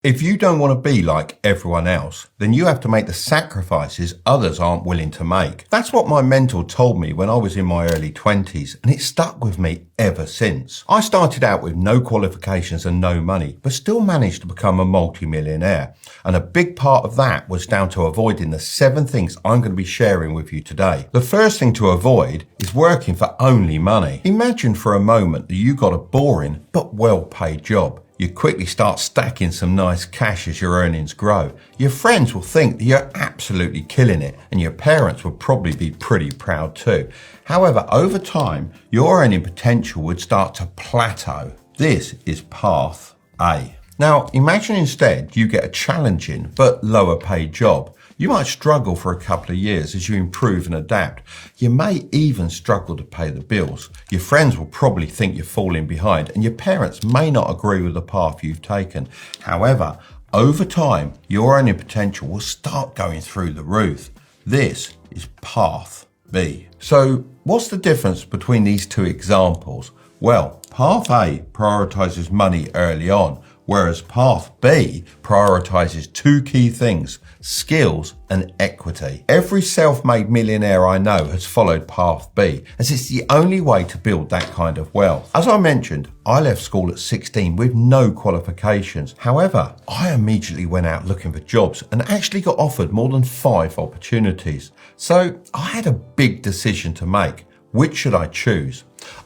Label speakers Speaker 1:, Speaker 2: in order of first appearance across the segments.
Speaker 1: If you don't want to be like everyone else, then you have to make the sacrifices others aren't willing to make. That's what my mentor told me when I was in my early 20s, and it stuck with me ever since. I started out with no qualifications and no money, but still managed to become a multi-millionaire. And a big part of that was down to avoiding the 7 things I'm going to be sharing with you today. The first thing to avoid is working for only money. Imagine for a moment that you got a boring but well-paid job. You quickly start stacking some nice cash as your earnings grow. Your friends will think that you're absolutely killing it, and your parents will probably be pretty proud too. However, over time, your earning potential would start to plateau. This is path A. Now, imagine instead you get a challenging but lower paid job. You might struggle for a couple of years as you improve and adapt. You may even struggle to pay the bills. Your friends will probably think you're falling behind, and your parents may not agree with the path you've taken. However, over time, your earning potential will start going through the roof. This is path B. So, what's the difference between these two examples? Well, path A prioritizes money early on, whereas path B prioritizes 2 key things: skills and equity. Every self-made millionaire I know has followed path B, as it's the only way to build that kind of wealth. As I mentioned, I left school at 16 with no qualifications. However, I immediately went out looking for jobs and actually got offered more than 5 opportunities. So I had a big decision to make. Which should I choose?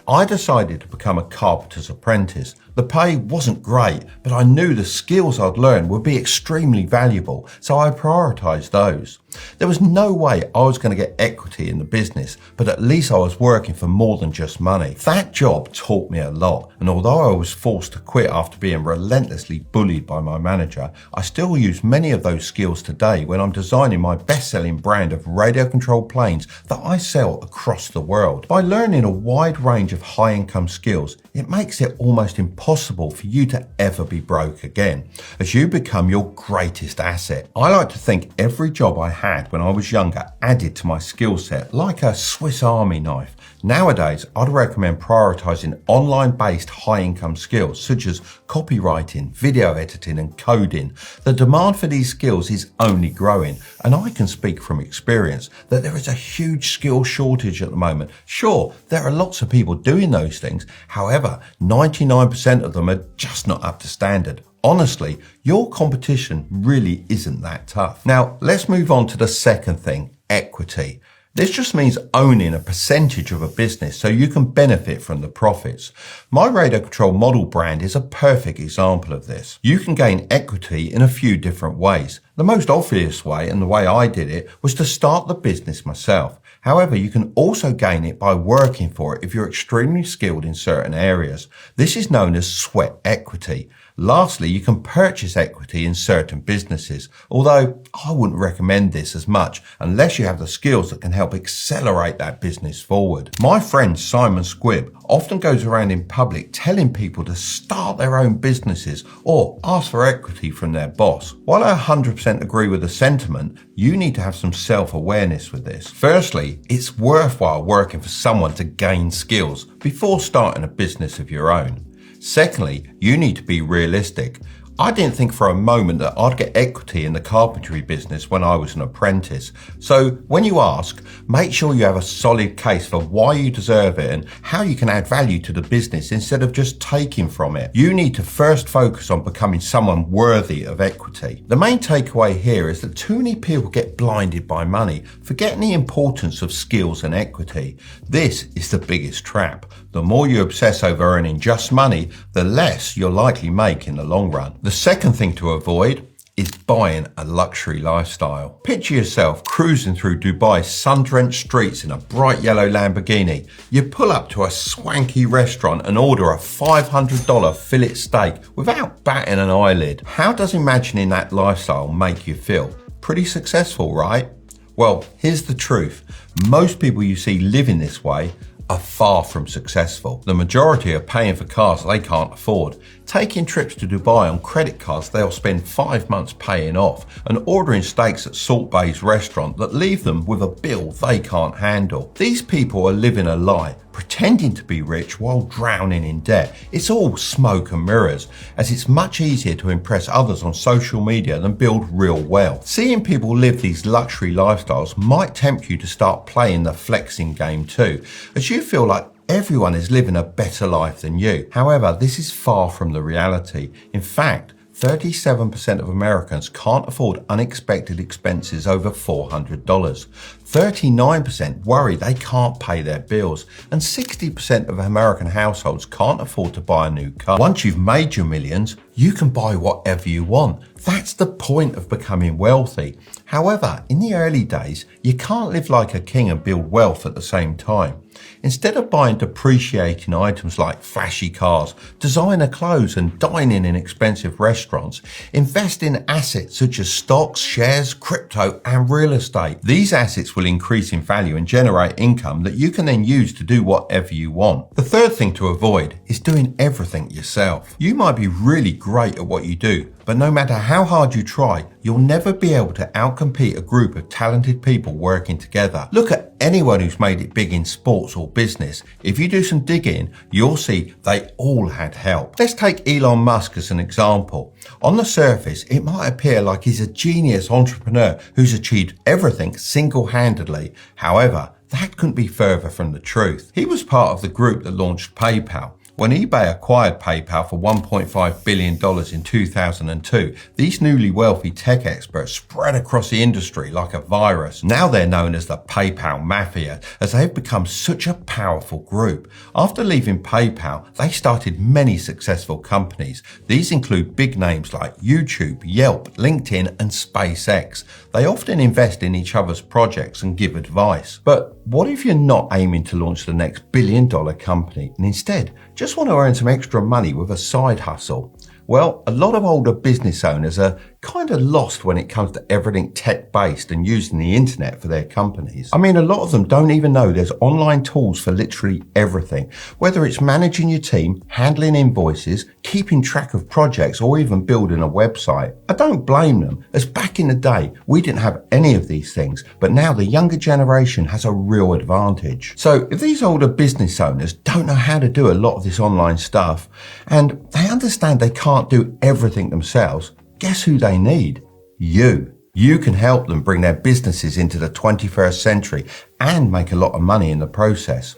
Speaker 1: I decided to become a carpenter's apprentice. The pay wasn't great, but I knew the skills I'd learn would be extremely valuable, so I prioritised those. There was no way I was going to get equity in the business, but at least I was working for more than just money. That job taught me a lot, and although I was forced to quit after being relentlessly bullied by my manager, I still use many of those skills today when I'm designing my best-selling brand of radio-controlled planes that I sell across the world. By learning a wide range of high-income skills, it makes it almost impossible for you to ever be broke again, as you become your greatest asset. I like to think every job I had when I was younger added to my skill set like a Swiss Army knife. Nowadays, I'd recommend prioritizing online-based high-income skills such as copywriting, video editing, and coding. The demand for these skills is only growing, and I can speak from experience that there is a huge skill shortage at the moment. Sure, there are lots of people doing those things. However, 99% of them are just not up to standard. Honestly, your competition really isn't that tough. Now, let's move on to the second thing, equity. This just means owning a percentage of a business so you can benefit from the profits. My radio control model brand is a perfect example of this. You can gain equity in a few different ways. The most obvious way, and the way I did it, was to start the business myself. However, you can also gain it by working for it if you're extremely skilled in certain areas. This is known as sweat equity. Lastly, you can purchase equity in certain businesses, although I wouldn't recommend this as much unless you have the skills that can help accelerate that business forward. My friend Simon Squibb often goes around in public telling people to start their own businesses or ask for equity from their boss. While I 100% agree with the sentiment, you need to have some self-awareness with this. Firstly, it's worthwhile working for someone to gain skills before starting a business of your own. Secondly, you need to be realistic. I didn't think for a moment that I'd get equity in the carpentry business when I was an apprentice. So when you ask, make sure you have a solid case for why you deserve it and how you can add value to the business instead of just taking from it. You need to first focus on becoming someone worthy of equity. The main takeaway here is that too many people get blinded by money, forgetting the importance of skills and equity. This is the biggest trap. The more you obsess over earning just money, the less you'll likely make in the long run. The second thing to avoid is buying a luxury lifestyle. Picture yourself cruising through Dubai's sun-drenched streets in a bright yellow Lamborghini. You pull up to a swanky restaurant and order a $500 fillet steak without batting an eyelid. How does imagining that lifestyle make you feel? Pretty successful, right? Well, here's the truth. Most people you see living this way are far from successful. The majority are paying for cars they can't afford. taking trips to Dubai on credit cards they'll spend 5 months paying off, and ordering steaks at Salt Bay's restaurant that leave them with a bill they can't handle. These people are living a lie, pretending to be rich while drowning in debt. It's all smoke and mirrors, as it's much easier to impress others on social media than build real wealth. Seeing people live these luxury lifestyles might tempt you to start playing the flexing game too, as you feel like everyone is living a better life than you. However, this is far from the reality. In fact, 37% of Americans can't afford unexpected expenses over $400. 39% worry they can't pay their bills, and 60% of American households can't afford to buy a new car. Once you've made your millions, you can buy whatever you want. That's the point of becoming wealthy. However, in the early days, you can't live like a king and build wealth at the same time. Instead of buying depreciating items like flashy cars, designer clothes and dining in expensive restaurants, invest in assets such as stocks, shares, crypto and real estate. These assets will increase in value and generate income that you can then use to do whatever you want. The third thing to avoid is doing everything yourself. You might be really great at what you do, but no matter how hard you try, you'll never be able to outcompete a group of talented people working together. Look at anyone who's made it big in sports or business. If you do some digging, you'll see they all had help. Let's take Elon Musk as an example. On the surface, it might appear like he's a genius entrepreneur who's achieved everything single-handedly. However, that couldn't be further from the truth. He was part of the group that launched PayPal. When eBay acquired PayPal for $1.5 billion in 2002, these newly wealthy tech experts spread across the industry like a virus. Now they're known as the PayPal Mafia, as they've become such a powerful group. After leaving PayPal, they started many successful companies. These include big names like YouTube, Yelp, LinkedIn, and SpaceX. They often invest in each other's projects and give advice. But what if you're not aiming to launch the next billion-dollar company and instead just want to earn some extra money with a side hustle? Well, a lot of older business owners are kind of lost when it comes to everything tech-based and using the internet for their companies. I mean, a lot of them don't even know there's online tools for literally everything, whether it's managing your team, handling invoices, keeping track of projects, or even building a website. I don't blame them, as back in the day, we didn't have any of these things, but now the younger generation has a real advantage. So if these older business owners don't know how to do a lot of this online stuff, and they understand they can't do everything themselves, guess who they need? You. You can help them bring their businesses into the 21st century and make a lot of money in the process.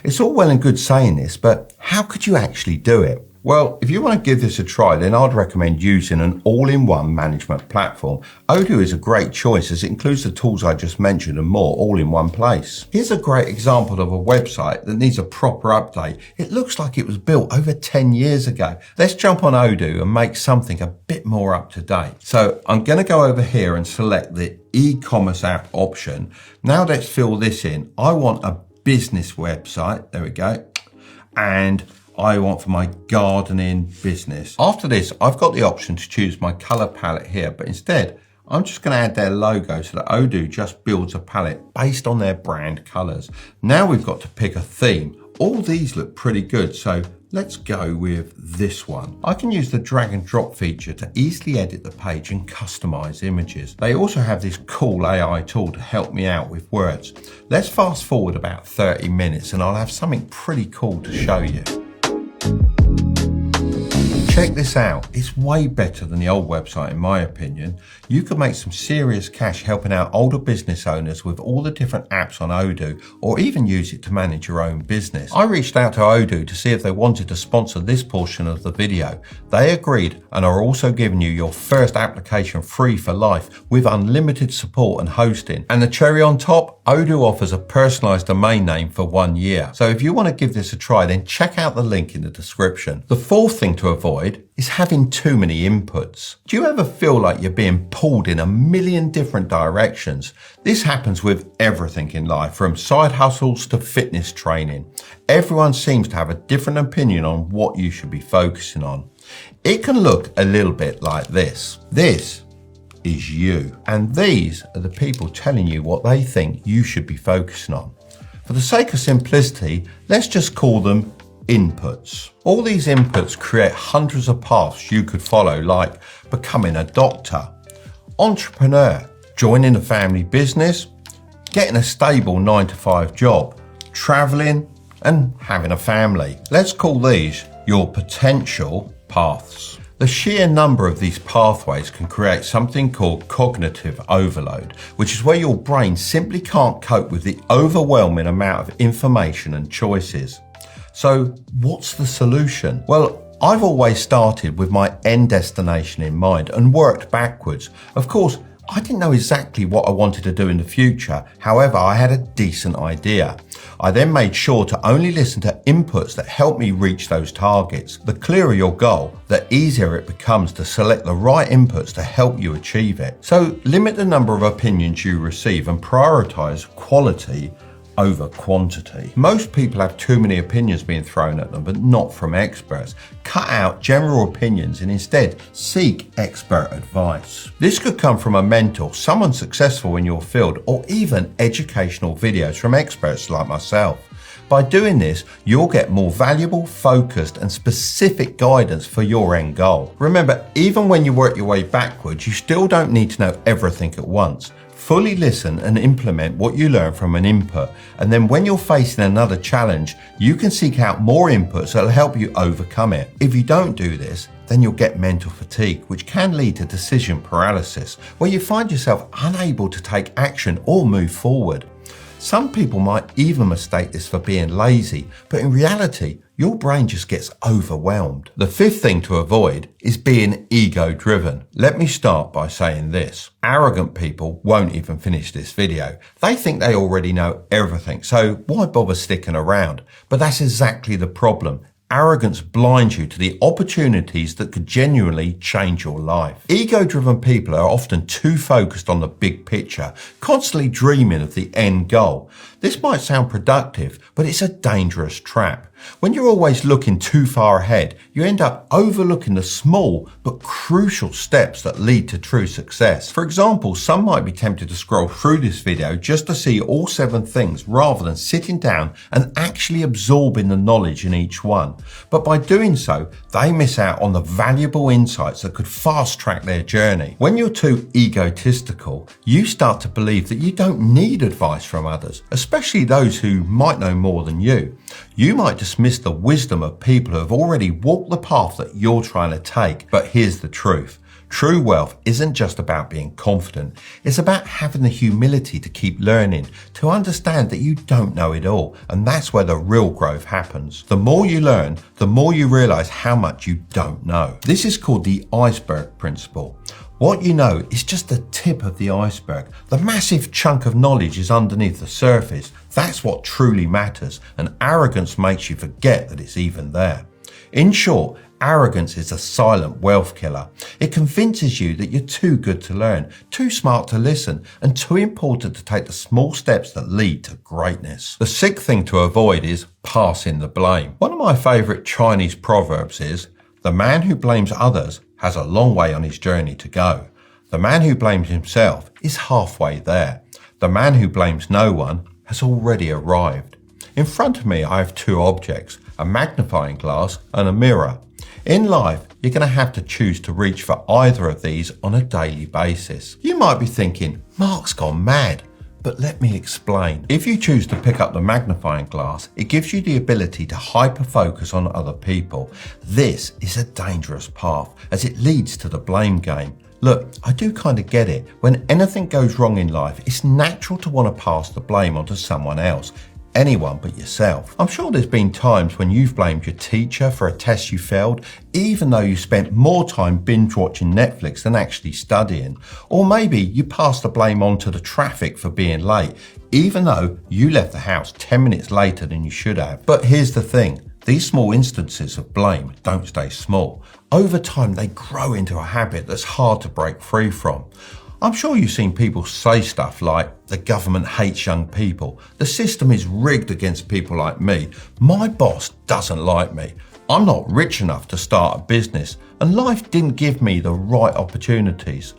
Speaker 1: It's all well and good saying this, but how could you actually do it? Well, if you want to give this a try, then I'd recommend using an all-in-one management platform. Odoo is a great choice as it includes the tools I just mentioned and more all in one place. Here's a great example of a website that needs a proper update. It looks like it was built over 10 years ago. Let's jump on Odoo and make something a bit more up to date. So I'm going to go over here and select the e-commerce app option. Now let's fill this in. I want a business website. There we go. And I want for my gardening business. After this, I've got the option to choose my color palette here, but instead, I'm just going to add their logo so that Odoo just builds a palette based on their brand colors. Now we've got to pick a theme. All these look pretty good, so let's go with this one. I can use the drag and drop feature to easily edit the page and customize images. They also have this cool AI tool to help me out with words. Let's fast forward about 30 minutes and I'll have something pretty cool to show you. Check this out. It's way better than the old website in my opinion. You could make some serious cash helping out older business owners with all the different apps on Odoo, or even use it to manage your own business. I reached out to Odoo to see if they wanted to sponsor this portion of the video. They agreed and are also giving you your first application free for life with unlimited support and hosting. And the cherry on top, Odoo offers a personalized domain name for 1 year. So if you want to give this a try, then check out the link in the description. The fourth thing to avoid is having too many inputs. Do you ever feel like you're being pulled in a million different directions? This happens with everything in life, from side hustles to fitness training. Everyone seems to have a different opinion on what you should be focusing on. It can look a little bit like this. This is you, and these are the people telling you what they think you should be focusing on. For the sake of simplicity, let's just call them inputs. All these inputs create hundreds of paths you could follow, like becoming a doctor, entrepreneur, joining a family business, getting a stable 9-to-5 job, traveling, and having a family. Let's call these your potential paths. The sheer number of these pathways can create something called cognitive overload, which is where your brain simply can't cope with the overwhelming amount of information and choices. So what's the solution? Well, I've always started with my end destination in mind and worked backwards. Of course, I didn't know exactly what I wanted to do in the future. However, I had a decent idea. I then made sure to only listen to inputs that helped me reach those targets. The clearer your goal, the easier it becomes to select the right inputs to help you achieve it. So limit the number of opinions you receive and prioritize quality over quantity. Most people have too many opinions being thrown at them, but not from experts. Cut out general opinions and instead seek expert advice. This could come from a mentor, someone successful in your field, or even educational videos from experts like myself. By doing this, you'll get more valuable, focused, and specific guidance for your end goal. Remember, even when you work your way backwards, you still don't need to know everything at once. Fully listen and implement what you learn from an input, and then when you're facing another challenge, you can seek out more inputs that will help you overcome it. If you don't do this, then you'll get mental fatigue, which can lead to decision paralysis, where you find yourself unable to take action or move forward. Some people might even mistake this for being lazy, but in reality, your brain just gets overwhelmed. The fifth thing to avoid is being ego-driven. Let me start by saying this. Arrogant people won't even finish this video. They think they already know everything, so why bother sticking around? But that's exactly the problem. Arrogance blinds you to the opportunities that could genuinely change your life. Ego-driven people are often too focused on the big picture, constantly dreaming of the end goal. This might sound productive, but it's a dangerous trap. When you're always looking too far ahead, you end up overlooking the small but crucial steps that lead to true success. For example, some might be tempted to scroll through this video just to see all 7 things rather than sitting down and actually absorbing the knowledge in each one. But by doing so, they miss out on the valuable insights that could fast track their journey. When you're too egotistical, you start to believe that you don't need advice from others, especially those who might know more than you. You might dismiss the wisdom of people who have already walked the path that you're trying to take. But here's the truth. True wealth isn't just about being confident. It's about having the humility to keep learning, to understand that you don't know it all. And that's where the real growth happens. The more you learn, the more you realize how much you don't know. This is called the iceberg principle. What you know is just the tip of the iceberg. The massive chunk of knowledge is underneath the surface. That's what truly matters, and arrogance makes you forget that it's even there. In short, arrogance is a silent wealth killer. It convinces you that you're too good to learn, too smart to listen, and too important to take the small steps that lead to greatness. The sixth thing to avoid is passing the blame. One of my favorite Chinese proverbs is, "The man who blames others has a long way on his journey to go. The man who blames himself is halfway there. The man who blames no one has already arrived." In front of me, I have 2 objects, a magnifying glass and a mirror. In life, you're going to have to choose to reach for either of these on a daily basis. You might be thinking, Mark's gone mad. But let me explain. If you choose to pick up the magnifying glass, it gives you the ability to hyper-focus on other people. This is a dangerous path as it leads to the blame game. Look, I do kind of get it. When anything goes wrong in life, it's natural to want to pass the blame onto someone else. Anyone but yourself. I'm sure there's been times when you've blamed your teacher for a test you failed, even though you spent more time binge watching Netflix than actually studying. Or maybe you passed the blame on to the traffic for being late, even though you left the house 10 minutes later than you should have. But here's the thing. These small instances of blame don't stay small. Over time, they grow into a habit that's hard to break free from. I'm sure you've seen people say stuff like, the government hates young people, the system is rigged against people like me, my boss doesn't like me, I'm not rich enough to start a business, and life didn't give me the right opportunities.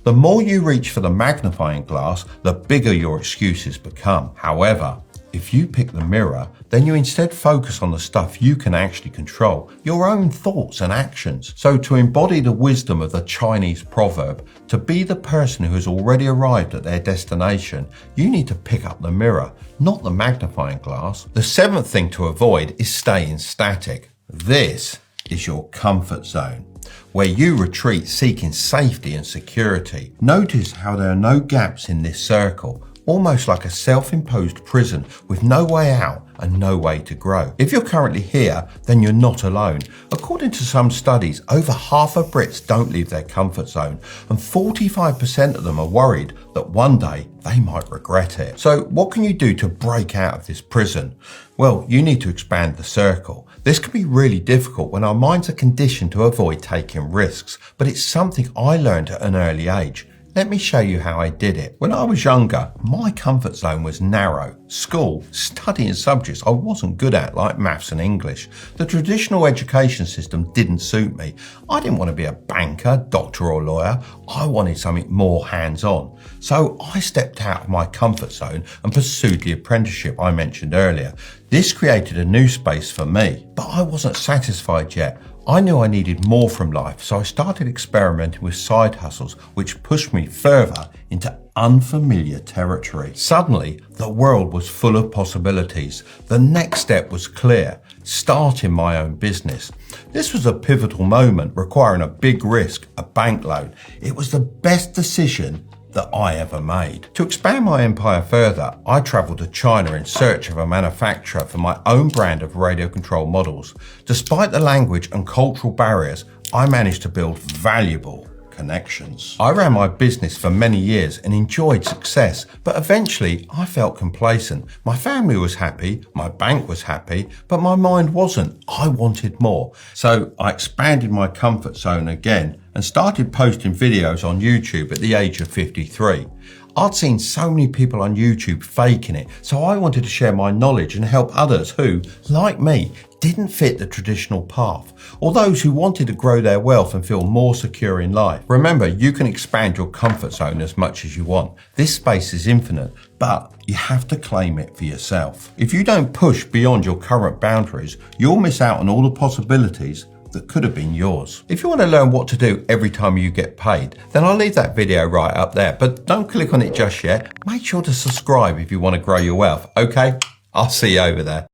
Speaker 1: The more you reach for the magnifying glass, the bigger your excuses become. However, If you pick the mirror, then you instead focus on the stuff you can actually control, your own thoughts and actions. So to embody the wisdom of the Chinese proverb, to be the person who has already arrived at their destination, you need to pick up the mirror, not the magnifying glass. The seventh thing to avoid is staying static. This is your comfort zone, where you retreat seeking safety and security. Notice how there are no gaps in this circle, almost like a self-imposed prison with no way out and no way to grow. If you're currently here, then you're not alone. According to some studies, over half of Brits don't leave their comfort zone, and 45% of them are worried that one day they might regret it. So what can you do to break out of this prison? Well, you need to expand the circle. This can be really difficult when our minds are conditioned to avoid taking risks, but it's something I learned at an early age. Let me show you how I did it. When I was younger, my comfort zone was narrow. School, studying subjects I wasn't good at, like maths and English. The traditional education system didn't suit me. I didn't want to be a banker, doctor or lawyer. I wanted something more hands-on. So I stepped out of my comfort zone and pursued the apprenticeship I mentioned earlier. This created a new space for me, but I wasn't satisfied yet. I knew I needed more from life, so I started experimenting with side hustles, which pushed me further into unfamiliar territory. Suddenly, the world was full of possibilities. The next step was clear: starting my own business. This was a pivotal moment requiring a big risk, a bank loan. It was the best decision that I ever made. To expand my empire further, I travelled to China in search of a manufacturer for my own brand of radio control models. Despite the language and cultural barriers, I managed to build valuable connections. I ran my business for many years and enjoyed success, but eventually I felt complacent. My family was happy, my bank was happy, but my mind wasn't. I wanted more. So I expanded my comfort zone again and started posting videos on YouTube at the age of 53. I'd seen so many people on YouTube faking it, so I wanted to share my knowledge and help others who, like me, didn't fit the traditional path, or those who wanted to grow their wealth and feel more secure in life. Remember, you can expand your comfort zone as much as you want. This space is infinite, but you have to claim it for yourself. If you don't push beyond your current boundaries, you'll miss out on all the possibilities that could have been yours. If you want to learn what to do every time you get paid, then I'll leave that video right up there, but don't click on it just yet. Make sure to subscribe if you want to grow your wealth, okay? I'll see you over there.